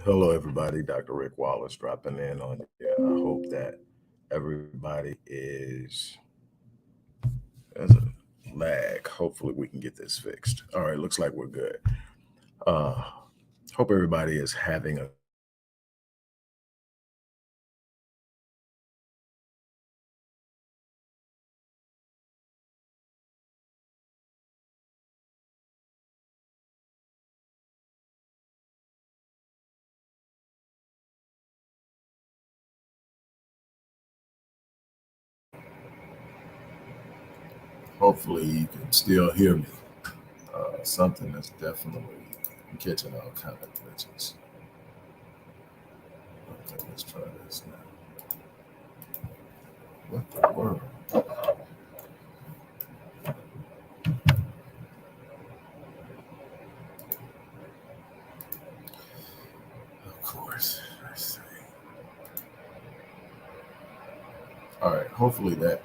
Hello, everybody. Dr. Rick Wallace dropping in on you. I hope that everybody is. There's a lag. Hopefully, we can get this fixed. All right, looks like we're good. Uh, hope everybody is having a good day. Hopefully, you can still hear me. Something that's definitely catching all kind of glitches. Okay, let's try this now. What the world? Of course. Let's see. All right. Hopefully that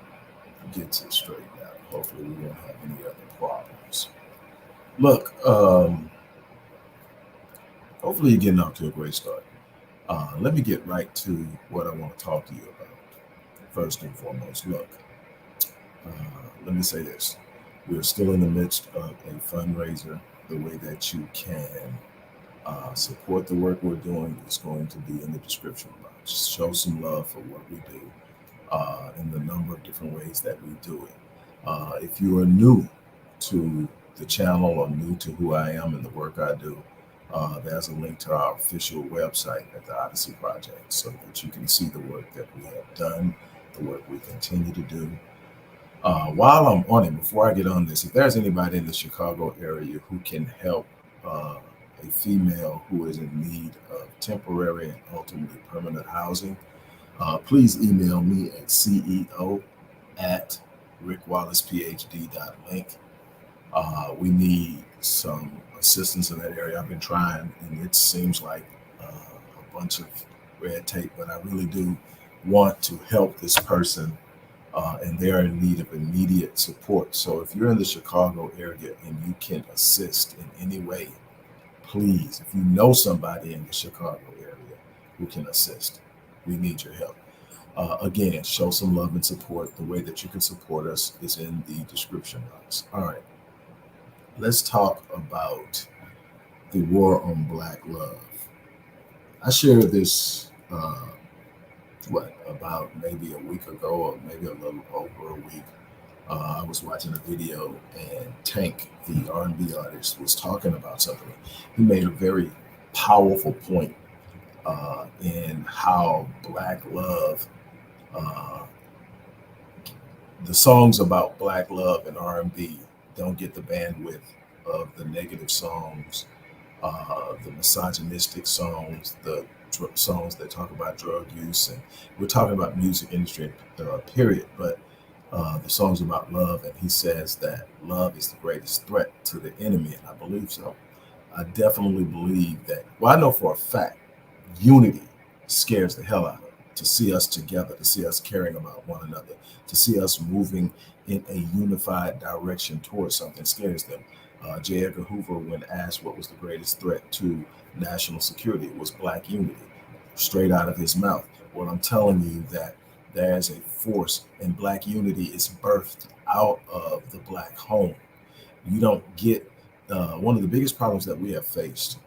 gets it straightened out. Hopefully we won't have any other problems. Look, hopefully you're getting off to a great start. Let me get right to what I want to talk to you about. First and foremost, look, uh, let me say this. We're still in the midst of a fundraiser. The way that you can support the work we're doing is going to be in the description box. Show some love for what we do in the number of different ways that we do it. If you are new to the channel or new to who I am and the work I do, there's a link to our official website at the Odyssey Project so that you can see the work that we have done, the work we continue to do. While I'm on it, before I get on this, if there's anybody in the Chicago area who can help a female who is in need of temporary and ultimately permanent housing, please email me at CEO at rickwallacephd.link. We need some assistance in that area. I've been trying, and it seems like a bunch of red tape, but I really do want to help this person, and they are in need of immediate support. So if you're in the Chicago area and you can assist in any way, please, if you know somebody in the Chicago area who can assist, we need your help. Again, show some love and support. The way that you can support us is in the description box. All right, let's talk about the war on Black love. I shared this, about maybe a week ago, or maybe a little over a week. I was watching a video, and Tank, the R&B artist, was talking about something. He made a very powerful point in how Black love, uh, the songs about Black love and R&B don't get the bandwidth of the negative songs, the misogynistic songs, the songs that talk about drug use, and we're talking about music industry, period. But the songs about love, and he says that love is the greatest threat to the enemy, and I believe so. I definitely believe that. Well, I know for a fact, unity scares the hell out of them. To see us together, to see us caring about one another, to see us moving in a unified direction towards something scares them. J. Edgar Hoover, when asked what was the greatest threat to national security, it was Black unity, straight out of his mouth. Well, I'm telling you that there's a force, and Black unity is birthed out of the Black home. You don't get one of the biggest problems that we have faced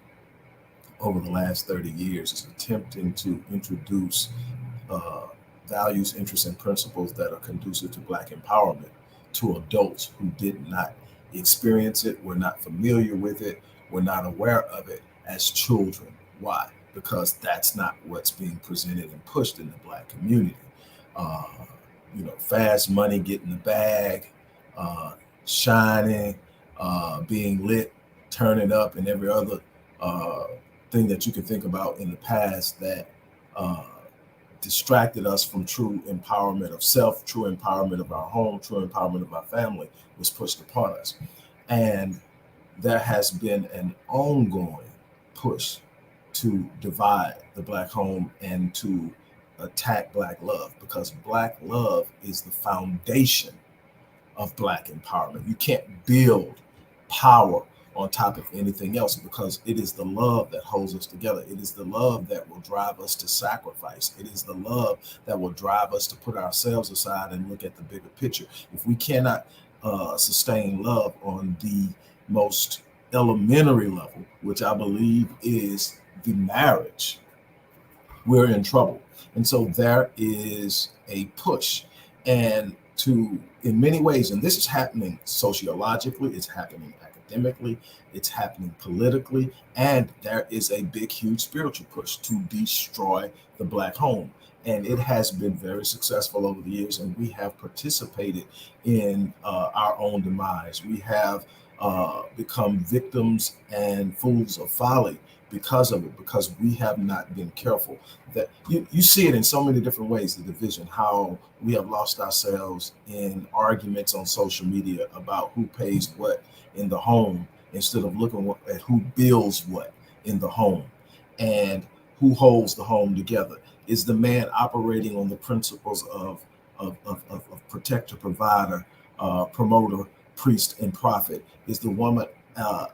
over the last 30 years is attempting to introduce uh, values, interests, and principles that are conducive to Black empowerment to adults who did not experience it, were not familiar with it, were not aware of it as children. Why? Because that's not what's being presented and pushed in the Black community. Uh, fast money, getting the bag, uh, shining, being lit, turning up, and every other uh, thing that you can think about in the past that uh, distracted us from true empowerment of self, true empowerment of our home, true empowerment of our family was pushed upon us. And there has been an ongoing push to divide the Black home and to attack Black love, because Black love is the foundation of Black empowerment. You can't build power on top of anything else, because it is the love that holds us together. It is the love that will drive us to sacrifice. It is the love that will drive us to put ourselves aside and look at the bigger picture. If we cannot sustain love on the most elementary level, which I believe is the marriage, we're in trouble. And so there is a push, and in many ways, and this is happening sociologically, it's happening academically, it's happening politically, and there is a big, huge spiritual push to destroy the Black home. And it has been very successful over the years, and we have participated in our own demise. We have become victims and fools of folly because of it, because we have not been careful. That you see it in so many different ways, the division, how we have lost ourselves in arguments on social media about who pays what in the home, instead of looking at who builds what in the home and who holds the home together. Is the man operating on the principles of protector, provider, promoter, priest, and prophet? Is the woman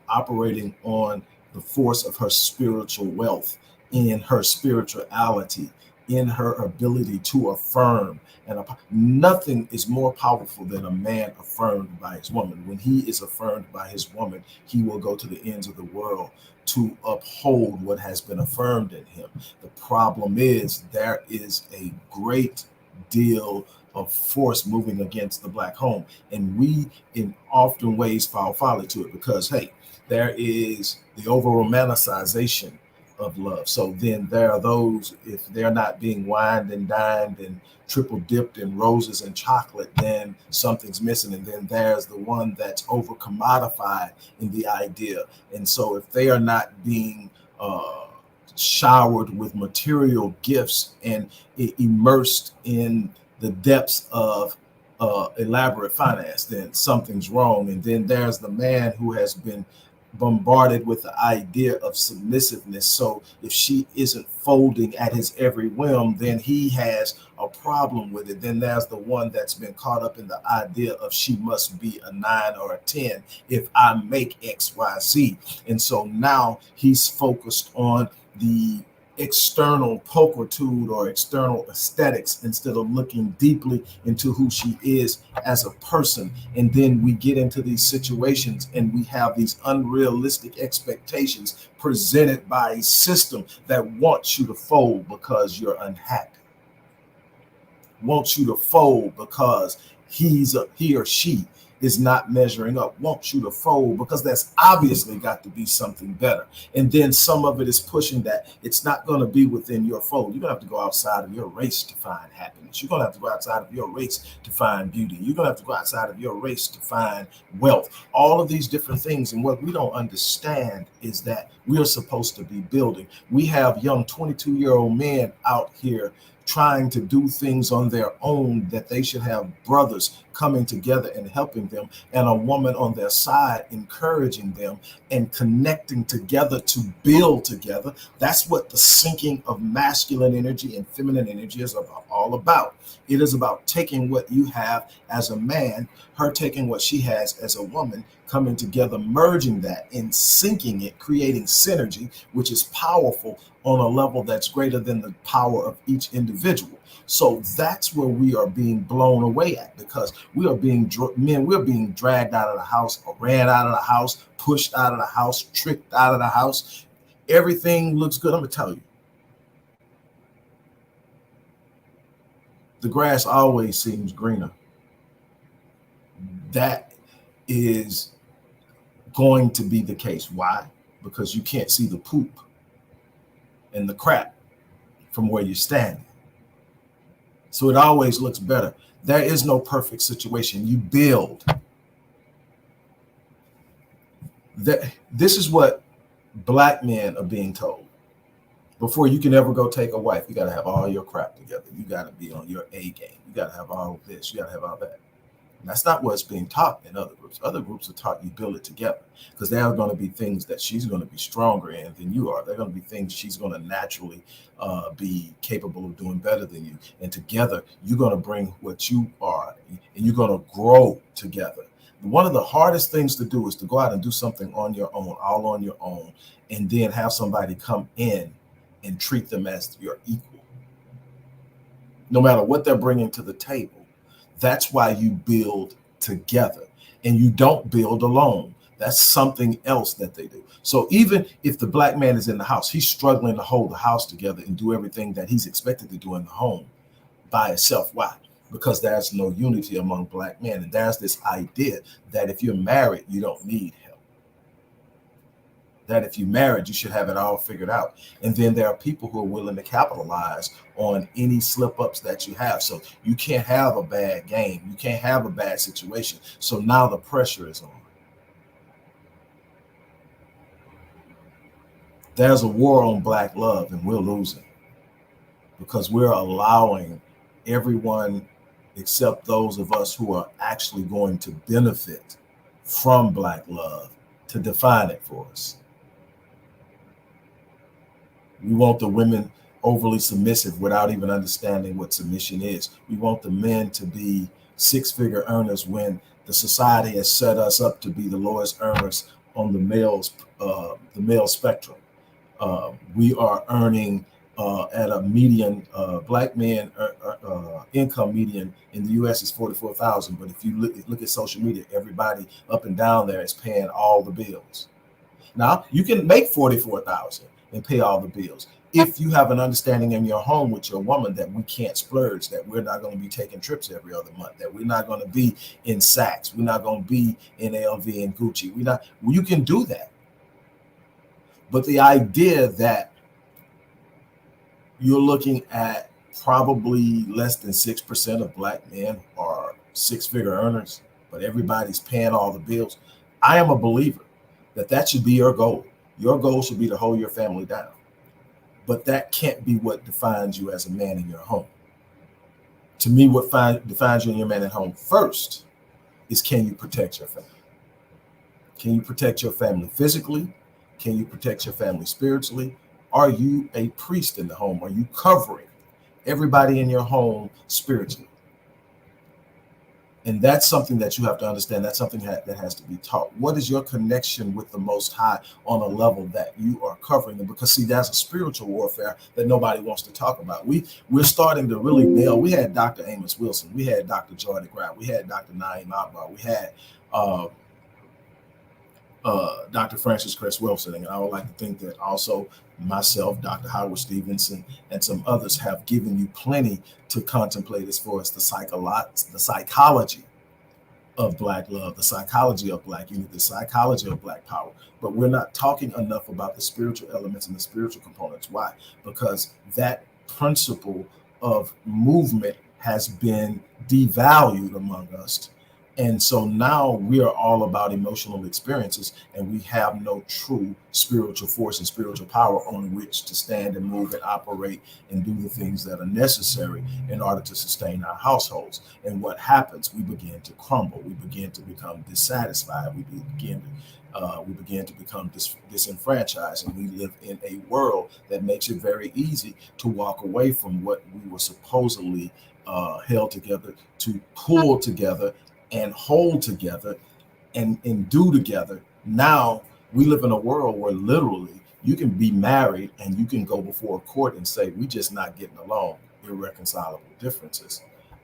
operating on the force of her spiritual wealth, in her spirituality, in her ability to affirm? And nothing is more powerful than a man affirmed by his woman. When he is affirmed by his woman, he will go to the ends of the world to uphold what has been affirmed in him. The problem is there is a great deal of force moving against the Black home, and we in often ways fall folly to it, because hey, there is the over romanticization of love. So then there are those, if they're not being wined and dined and triple dipped in roses and chocolate, then something's missing. And then there's the one that's over commodified in the idea. And so if they are not being showered with material gifts and immersed in the depths of elaborate finance, then something's wrong. And then there's the man who has been bombarded with the idea of submissiveness. So if she isn't folding at his every whim, then he has a problem with it. Then there's the one that's been caught up in the idea of she must be a 9 or a 10 if I make XYZ. And so now he's focused on the external pulchritude or external aesthetics instead of looking deeply into who she is as a person. And then we get into these situations and we have these unrealistic expectations presented by a system that wants you to fold because you're unhappy, wants you to fold because he or she is not measuring up, wants you to fold because that's obviously got to be something better. And then some of it is pushing that it's not going to be within your fold. You're going to have to go outside of your race to find happiness. You're going to have to go outside of your race to find beauty. You're going to have to go outside of your race to find wealth. All of these different things. And what we don't understand is that we are supposed to be building. We have young 22-year-old men out here trying to do things on their own, that they should have brothers coming together and helping them, and a woman on their side encouraging them and connecting together to build together. That's what the syncing of masculine energy and feminine energy is all about. It is about taking what you have as a man, her taking what she has as a woman, coming together, merging that and syncing it, creating synergy, which is powerful on a level that's greater than the power of each individual. So that's where we are being blown away at, because we are being we're being dragged out of the house, ran out of the house, pushed out of the house, tricked out of the house. Everything looks good. I'm gonna tell you, the grass always seems greener. That is going to be the case. Why? Because you can't see the poop and the crap from where you're standing. So it always looks better. There is no perfect situation. You build. This is what Black men are being told. Before you can ever go take a wife, you got to have all your crap together. You got to be on your A game. You got to have all of this. You got to have all that. And that's not what's being taught in other groups. Other groups are taught you build it together, because there are going to be things that she's going to be stronger in than you are. There are going to be things she's going to naturally be capable of doing better than you. And together, you're going to bring what you are, and you're going to grow together. One of the hardest things to do is to go out and do something on your own, all on your own, and then have somebody come in and treat them as your equal, no matter what they're bringing to the table. That's why you build together, and you don't build alone. That's something else that they do. So even if the black man is in the house, he's struggling to hold the house together and do everything that he's expected to do in the home by himself. Why? Because there's no unity among black men. And there's this idea that if you're married, you don't need help. That if you're married, you should have it all figured out. And then there are people who are willing to capitalize on any slip ups that you have. So you can't have a bad game. You can't have a bad situation. So now the pressure is on. There's a war on black love, and we're losing because we're allowing everyone except those of us who are actually going to benefit from black love to define it for us. We want the women overly submissive without even understanding what submission is. We want the men to be six-figure earners when the society has set us up to be the lowest earners on the male spectrum. We are earning at a median, black men income median in the U.S. is $44,000. But if you look at social media, everybody up and down there is paying all the bills. Now you can make $44,000 and pay all the bills if you have an understanding in your home with your woman that we can't splurge, that we're not going to be taking trips every other month, that we're not going to be in Saks, we're not going to be in LV and Gucci. You can do that. But the idea that you're looking at probably less than 6% of black men are six-figure earners, but everybody's paying all the bills. I am a believer that should be your goal. Your goal should be to hold your family down. But that can't be what defines you as a man in your home. To me, what defines you and your man at home first is, can you protect your family? Can you protect your family physically? Can you protect your family spiritually? Are you a priest in the home? Are you covering everybody in your home spiritually? And that's something that you have to understand. That's something that has to be taught. What is your connection with the Most High on a level that you are covering them? Because see, that's a spiritual warfare that nobody wants to talk about. We're starting to really nail. We had Dr. Amos Wilson. We had Dr. Joy DeGraff. We had Dr. Naeem Akbar. We had Dr. Francis Cress Wilson. And I would like to think that also myself, Dr. Howard Stevenson, and some others have given you plenty to contemplate as far as the psychology of black love, the psychology of black unity, the psychology of black power. But we're not talking enough about the spiritual elements and the spiritual components. Why? Because that principle of movement has been devalued among us. And so now we are all about emotional experiences, and we have no true spiritual force and spiritual power on which to stand and move and operate and do the things that are necessary in order to sustain our households. And what happens? We begin to crumble. We begin to become dissatisfied. We begin to become disenfranchised, and we live in a world that makes it very easy to walk away from what we were supposedly held together to pull together and hold together and do together. Now we live in a world where literally you can be married and you can go before a court and say, we just not getting along, irreconcilable differences,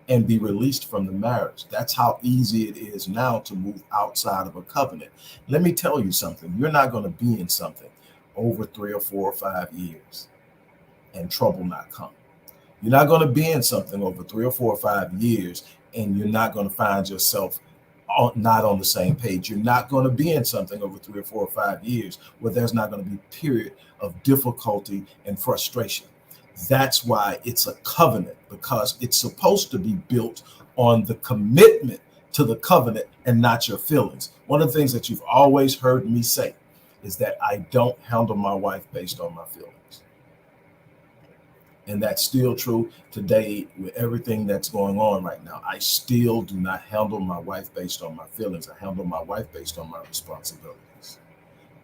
and be released from the marriage. That's how easy it is now to move outside of a covenant. Let me tell you something. You're not going to be in something over 3 or 4 or 5 years and trouble not come. You're not going to be in something over 3 or 4 or 5 years and you're not going to find yourself not on the same page. You're not going to be in something over 3 or 4 or 5 years where there's not going to be a period of difficulty and frustration. That's why it's a covenant, because it's supposed to be built on the commitment to the covenant and not your feelings. One of the things that you've always heard me say is that I don't handle my wife based on my feelings. And that's still true today with everything that's going on right now. I still do not handle my wife based on my feelings. I handle my wife based on my responsibilities,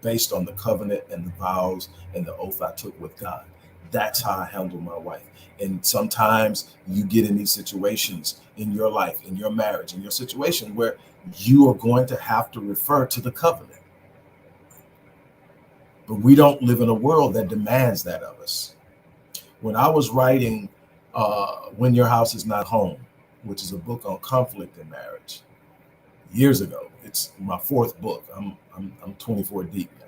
based on the covenant and the vows and the oath I took with God. That's how I handle my wife. And sometimes you get in these situations in your life, in your marriage, in your situation where you are going to have to refer to the covenant. But we don't live in a world that demands that of us. When I was writing When Your House Is Not Home, which is a book on conflict in marriage, years ago, it's my fourth book. I'm 24 deep now.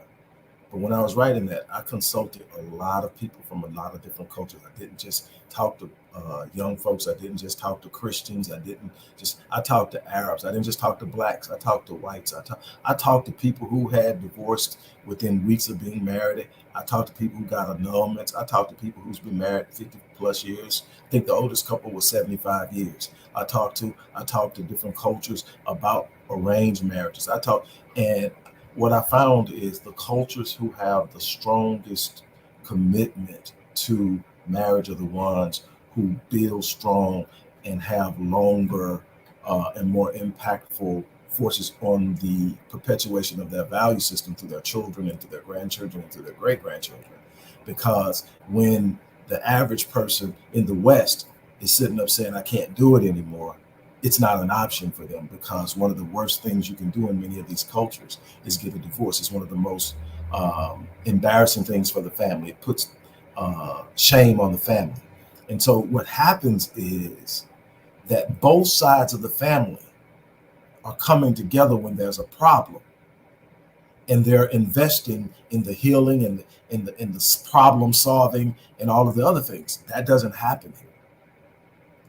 But when I was writing that, I consulted a lot of people from a lot of different cultures. I didn't just talk to young folks. I didn't just talk to Christians. I talked to Arabs. I didn't just talk to blacks. I talked to whites. I talked to people who had divorced within weeks of being married. I talked to people who got annulments. I talked to people who's been married 50 plus years. I think the oldest couple was 75 years. I talked to different cultures about arranged marriages. And what I found is the cultures who have the strongest commitment to marriage are the ones who build strong and have longer and more impactful forces on the perpetuation of their value system through their children and through their grandchildren and through their great-grandchildren. Because when the average person in the West is sitting up saying, I can't do it anymore, it's not an option for them, because one of the worst things you can do in many of these cultures is get a divorce. It's one of the most embarrassing things for the family. It puts shame on the family. And so what happens is that both sides of the family are coming together when there's a problem, and they're investing in the healing and in the problem solving and all of the other things. That doesn't happen here.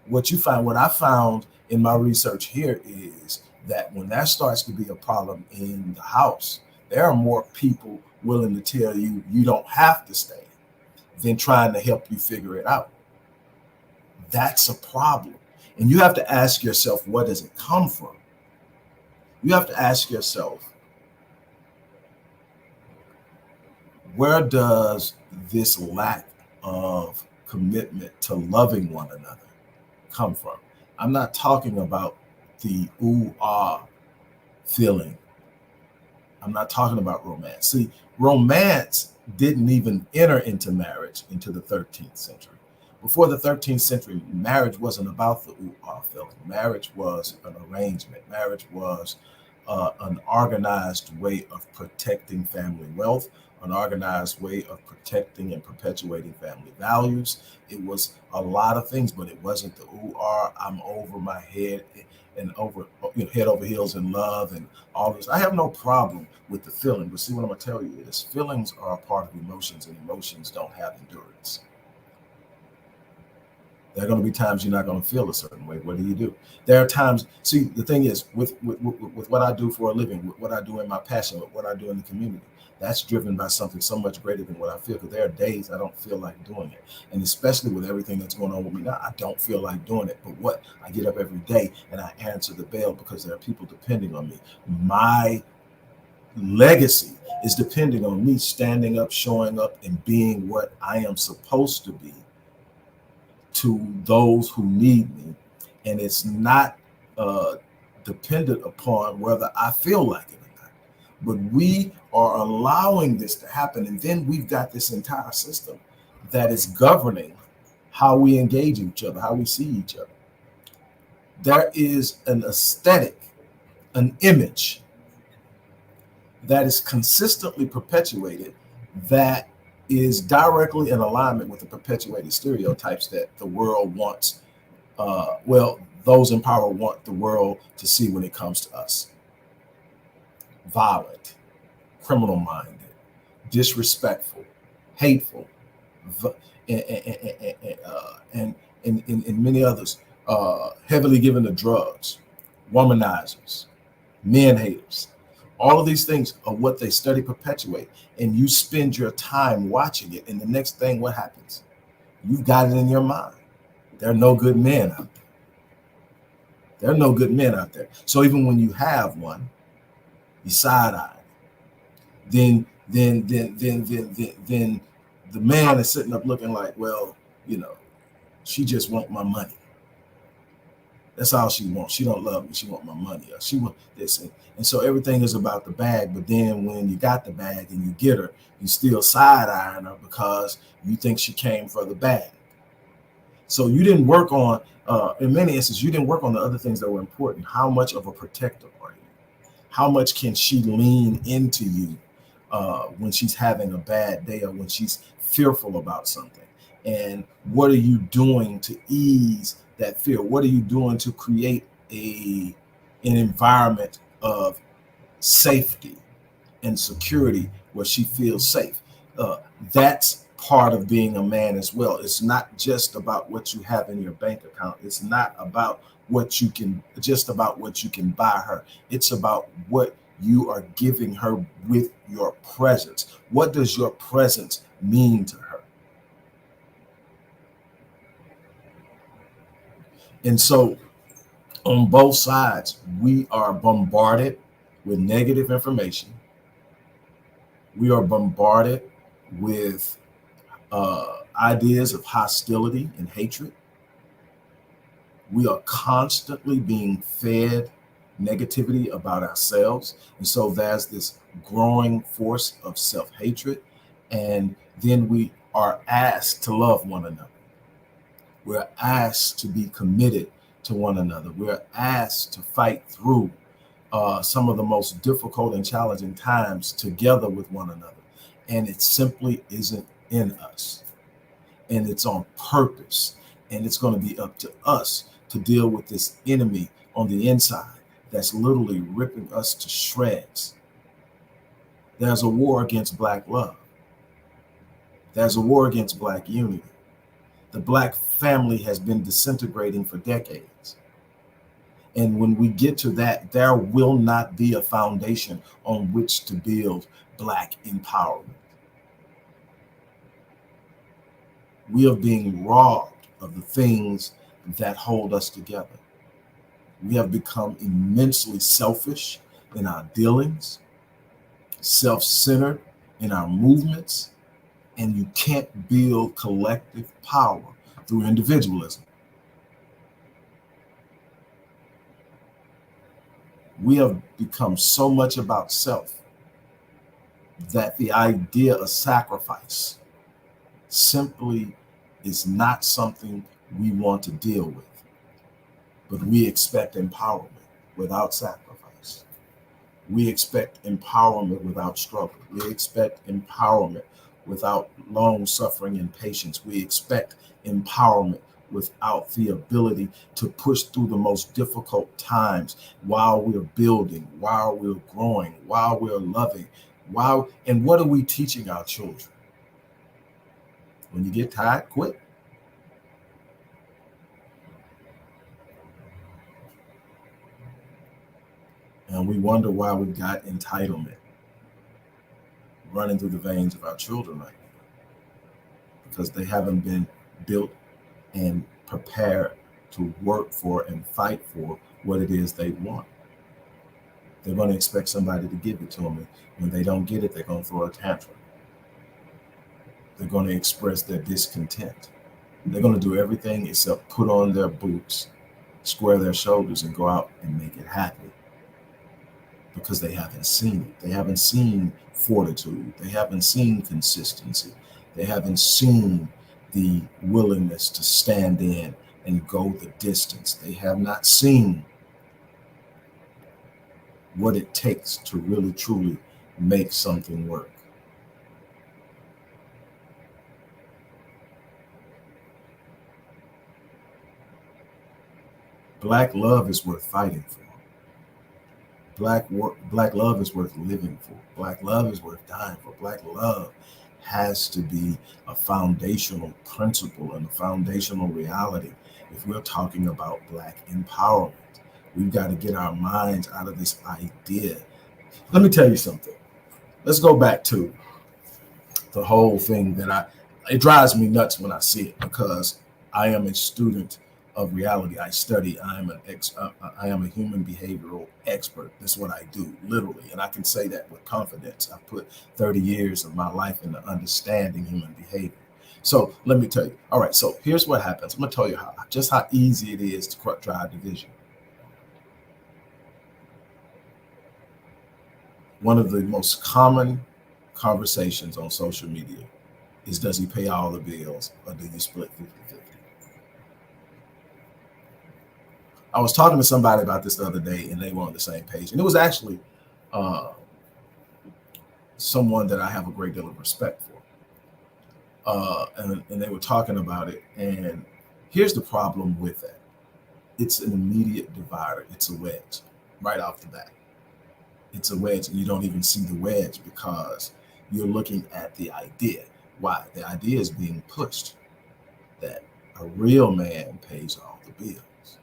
What I found in my research here is that when that starts to be a problem in the house, there are more people willing to tell you you don't have to stay than trying to help you figure it out. That's a problem. And you have to ask yourself, where does it come from? You have to ask yourself, where does this lack of commitment to loving one another come from? I'm not talking about the ooh-ah feeling. I'm not talking about romance. See, romance didn't even enter into marriage into the 13th century. Before the 13th century, marriage wasn't about the ooh-ah feeling. Marriage was an arrangement. Marriage was an organized way of protecting family wealth, an organized way of protecting and perpetuating family values. It was a lot of things, but it wasn't the ooh-ah, I'm over my head and over, head over heels in love and all this. I have no problem with the feeling, but see, what I'm going to tell you is feelings are a part of emotions, and emotions don't have endurance. There are going to be times you're not going to feel a certain way. What do? There are times, see, the thing is, with what I do for a living, with what I do in my passion, with what I do in the community, that's driven by something so much greater than what I feel, because there are days I don't feel like doing it. And especially with everything that's going on with me now, I don't feel like doing it. But I get up every day and I answer the bell, because there are people depending on me. My legacy is depending on me standing up, showing up, and being what I am supposed to be to those who need me. And it's not dependent upon whether I feel like it or not. But we are allowing this to happen. And then we've got this entire system that is governing how we engage each other, how we see each other. There is an aesthetic, an image that is consistently perpetuated that is directly in alignment with the perpetuated stereotypes that the world wants. Those in power want the world to see when it comes to us. Violent, criminal-minded, disrespectful, hateful, and many others, heavily given to drugs, womanizers, men haters. All of these things are what they study perpetuate, and you spend your time watching it, and the next thing, what happens? You've got it in your mind. There are no good men out there. There are no good men out there. So even when you have one, you side-eye. Then the man is sitting up looking like, well, she just want my money. That's all she wants. She don't love me. She want my money. Or she want this. And so everything is about the bag. But then when you got the bag and you get her, you still side-eyeing her because you think she came for the bag. So you didn't work on, in many instances, you didn't work on the other things that were important. How much of a protector are you? How much can she lean into you when she's having a bad day or when she's fearful about something? And what are you doing to ease that fear? What are you doing to create an environment of safety and security where she feels safe? That's part of being a man as well. It's not just about what you have in your bank account. It's not about what you can buy her. It's about what you are giving her with your presence. What does your presence mean to her? And so on both sides, we are bombarded with negative information. We are bombarded with ideas of hostility and hatred. We are constantly being fed negativity about ourselves. And so there's this growing force of self-hatred. And then we are asked to love one another. We're asked to be committed to one another. We're asked to fight through some of the most difficult and challenging times together with one another. And it simply isn't in us. And it's on purpose. And it's going to be up to us to deal with this enemy on the inside that's literally ripping us to shreds. There's a war against Black love. There's a war against Black unity. The Black family has been disintegrating for decades. And when we get to that, there will not be a foundation on which to build Black empowerment. We are being robbed of the things that hold us together. We have become immensely selfish in our dealings, self-centered in our movements, and you can't build collective power through individualism. We have become so much about self that the idea of sacrifice simply is not something we want to deal with. But we expect empowerment without sacrifice. We expect empowerment without struggle. We expect empowerment without long suffering and patience. We expect empowerment without the ability to push through the most difficult times while we're building, while we're growing, while we're loving. And what are we teaching our children? When you get tired, quit. And we wonder why we've got entitlement running through the veins of our children right now. Because they haven't been built and prepared to work for and fight for what it is they want. They're going to expect somebody to give it to them. And when they don't get it, they're going to throw a tantrum. They're going to express their discontent. They're going to do everything except put on their boots, square their shoulders, and go out and make it happen. Because they haven't seen it. They haven't seen fortitude. They haven't seen consistency. They haven't seen the willingness to stand in and go the distance. They have not seen what it takes to really, truly make something work. Black love is worth fighting for. Black love is worth living for. Black love is worth dying for. Black love has to be a foundational principle and a foundational reality. If we're talking about Black empowerment, we've got to get our minds out of this idea. Let me tell you something. Let's go back to the whole thing that it drives me nuts when I see it, because I am a student of reality. I study. I am a human behavioral expert. That's what I do, literally, and I can say that with confidence. I put 30 years of my life into understanding human behavior. So let me tell you. All right. So here's what happens. I'm gonna tell you how easy it is to drive division. One of the most common conversations on social media is, does he pay all the bills or do you split 50-50? I was talking to somebody about this the other day and they were on the same page. And it was actually uh, someone that I have a great deal of respect for. And they were talking about it. And here's the problem with that: it's an immediate divider, it's a wedge right off the bat. It's a wedge, and you don't even see the wedge because you're looking at the idea. Why? The idea is being pushed that a real man pays all the bills.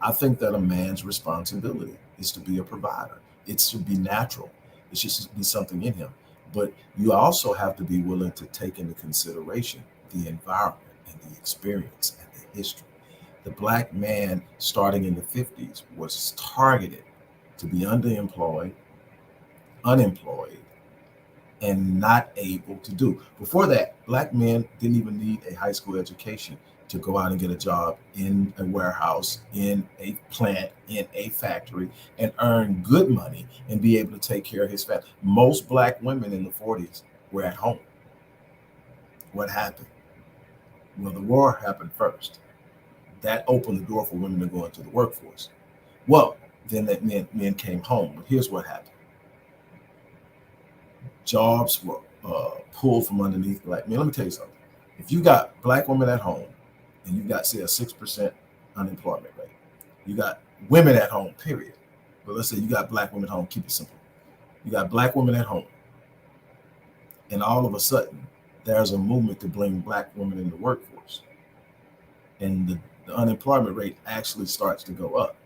I think that a man's responsibility is to be a provider. It should be natural. It should be something in him. But you also have to be willing to take into consideration the environment and the experience and the history. The black man starting in the 50s was targeted to be underemployed, unemployed, and not able to do. Before that, black men didn't even need a high school education to go out and get a job in a warehouse, in a plant, in a factory, and earn good money and be able to take care of his family. Most black women in the 40s were at home. What happened? Well, the war happened first. That opened the door for women to go into the workforce. Well, then that men came home. But here's what happened. Jobs were pulled from underneath black men. Let me tell you something. If you got black women at home and you got, say, a 6% unemployment rate, you got women at home, period. But let's say you got black women at home, keep it simple. You got black women at home. And all of a sudden, there's a movement to bring black women in the workforce. And the unemployment rate actually starts to go up.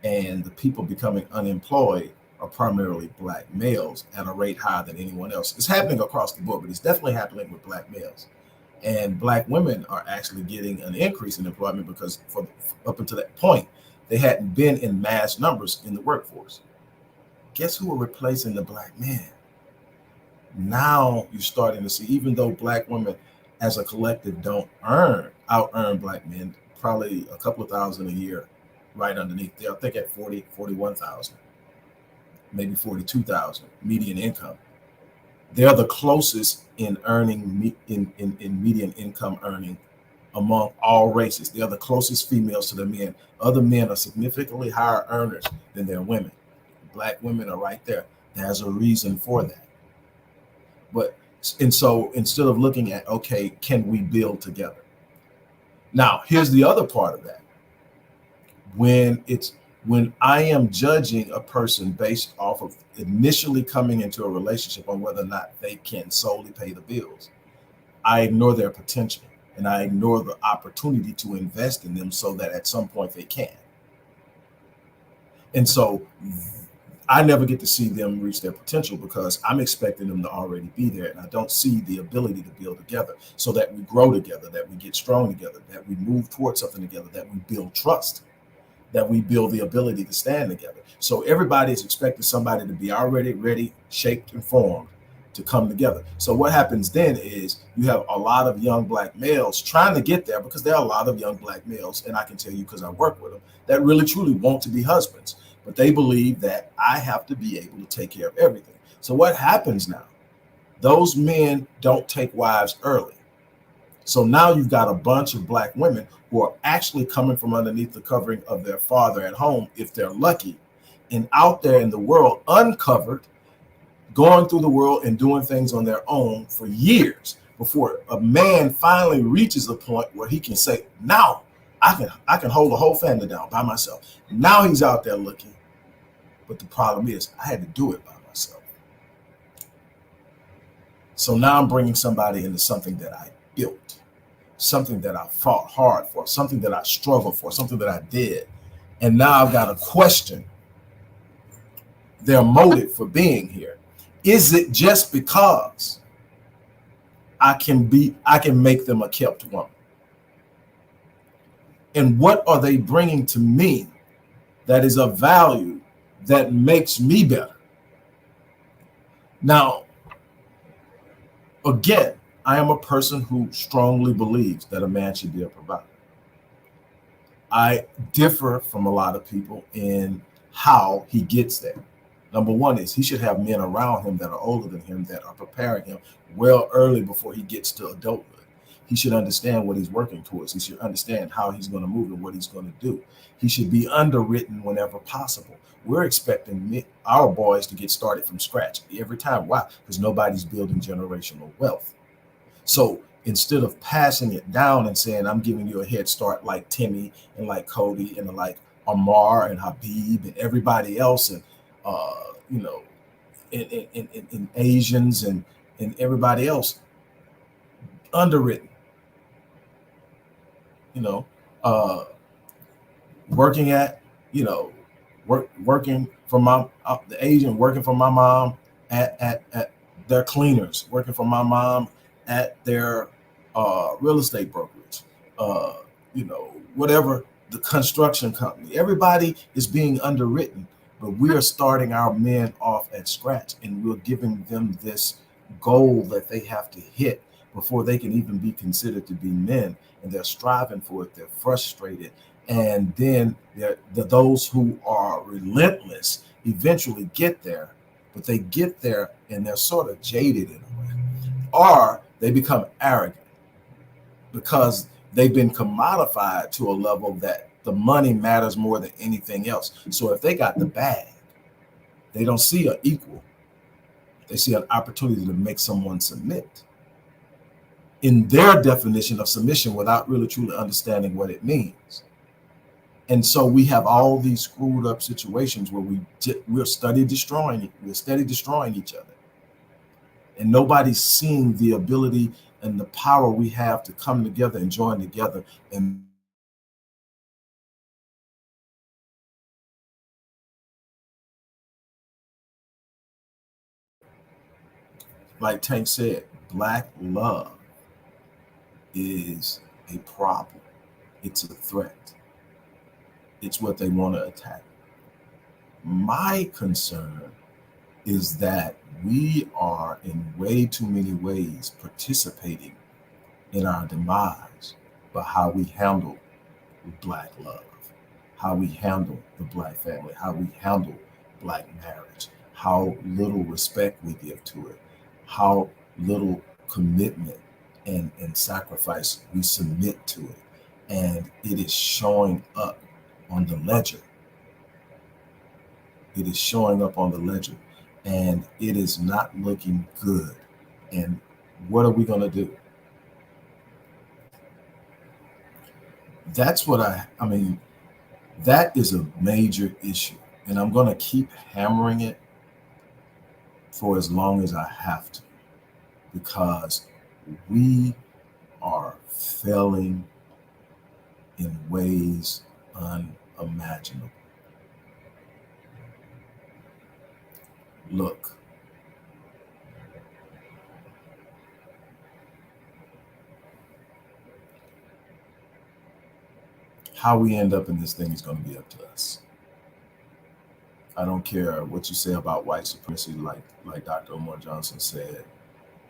And the people becoming unemployed are primarily black males at a rate higher than anyone else. It's happening across the board, but it's definitely happening with black males. And black women are actually getting an increase in employment because up until that point, they hadn't been in mass numbers in the workforce. Guess who are replacing the black men? Now you're starting to see, even though black women as a collective don't out earn black men, probably a couple of thousand a year right underneath there. I think at 40, 41,000, maybe 42,000 median income. They're the closest in earning in median income earning among all races. They are the closest females to the men. Other men are significantly higher earners than their women. Black women are right there. There's a reason for that. And so instead of looking at, okay, can we build together? Now, here's the other part of that. When I am judging a person based off of initially coming into a relationship on whether or not they can solely pay the bills, I ignore their potential and I ignore the opportunity to invest in them so that at some point they can. And so I never get to see them reach their potential because I'm expecting them to already be there, and I don't see the ability to build together so that we grow together, that we get strong together, that we move towards something together, that we build trust, that we build the ability to stand together. So everybody is expecting somebody to be already ready, shaped, and formed to come together. So what happens then is you have a lot of young black males trying to get there, because there are a lot of young black males, and I can tell you because I work with them, that really truly want to be husbands. But they believe that I have to be able to take care of everything. So what happens now? Those men don't take wives early. So now you've got a bunch of black women who are actually coming from underneath the covering of their father at home, if they're lucky, and out there in the world, uncovered, going through the world and doing things on their own for years before a man finally reaches a point where he can say, now I can hold the whole family down by myself. Now he's out there looking. But the problem is I had to do it by myself. So now I'm bringing somebody into something that I built, something that I fought hard for, something that I struggled for, something that I did. And now I've got to question their motive for being here. Is it just because I can make them a kept woman? And what are they bringing to me that is of value that makes me better? Now, again, I am a person who strongly believes that a man should be a provider. I differ from a lot of people in how he gets there. Number one is he should have men around him that are older than him that are preparing him well early before he gets to adulthood. He should understand what he's working towards. He should understand how he's going to move and what he's going to do. He should be underwritten whenever possible. We're expecting our boys to get started from scratch every time. Why? Because nobody's building generational wealth. So instead of passing it down and saying, I'm giving you a head start like Timmy and like Cody and like Amar and Habib and everybody else, and you know, in Asians and everybody else, underwritten, you know, working at, you know, working for my the Asian, working for my mom at their cleaners, working for my mom at their real estate brokerage, you know, whatever, the construction company. Everybody is being underwritten, but we are starting our men off at scratch, and we're giving them this goal that they have to hit before they can even be considered to be men, and they're striving for it. They're frustrated, and then those who are relentless eventually get there, but they get there and they're sort of jaded in a way, or they become arrogant because they've been commodified to a level that the money matters more than anything else. So if they got the bag, they don't see an equal. They see an opportunity to make someone submit in their definition of submission without really truly understanding what it means. And so we have all these screwed up situations where we're steady destroying each other. And nobody's seeing the ability and the power we have to come together and join together. And like Tank said, Black love is a problem. It's a threat. It's what they want to attack. My concern is that we are in way too many ways participating in our demise by how we handle Black love, how we handle the Black family, how we handle Black marriage, how little respect we give to it, how little commitment and sacrifice we submit to it. And it is showing up on the ledger. It is showing up on the ledger, and it is not looking good. And what are we going to do? That's what I mean, that is a major issue. And I'm going to keep hammering it for as long as I have to, because we are failing in ways unimaginable. Look, how we end up in this thing is going to be up to us. I don't care what you say about white supremacy, like Dr. Umar Johnson said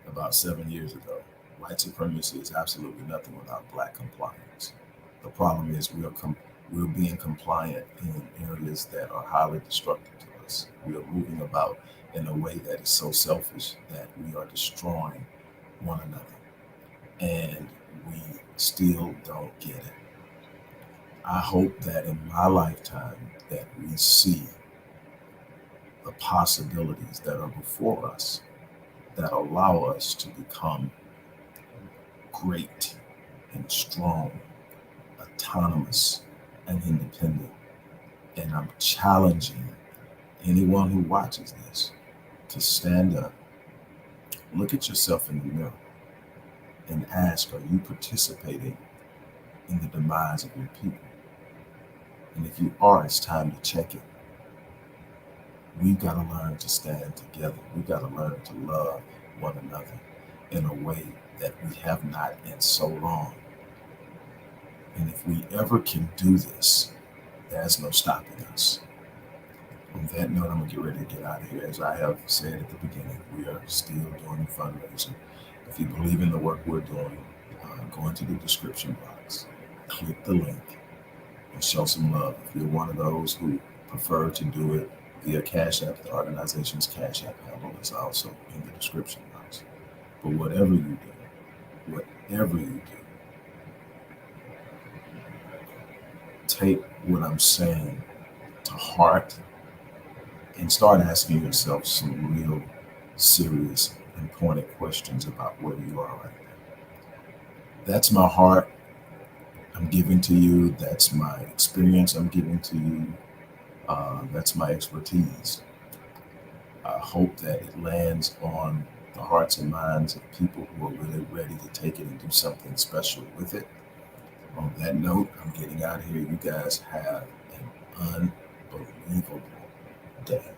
about 7 years ago. White supremacy is absolutely nothing without Black compliance. The problem is we're being compliant in areas that are highly destructive to us. We are moving about in a way that is so selfish that we are destroying one another, and we still don't get it. I hope that in my lifetime that we see the possibilities that are before us that allow us to become great and strong, autonomous and independent. And I'm challenging anyone who watches this to stand up, look at yourself in the mirror, and ask, are you participating in the demise of your people? And if you are, it's time to check it. We've got to learn to stand together. We've got to learn to love one another in a way that we have not in so long. And if we ever can do this, there's no stopping us. On that note, I'm going to get ready to get out of here. As I have said at the beginning, we are still doing fundraising. If you believe in the work we're doing, go into the description box, click the link, and show some love. If you're one of those who prefer to do it via Cash App, the organization's Cash App handle is also in the description box. But whatever you do, whatever you do, take what I'm saying to heart and start asking yourself some real serious and pointed questions about where you are right now. That's my heart I'm giving to you. That's my experience I'm giving to you. That's my expertise. I hope that it lands on the hearts and minds of people who are really ready to take it and do something special with it. On that note, I'm getting out of here. You guys have an unbelievable day.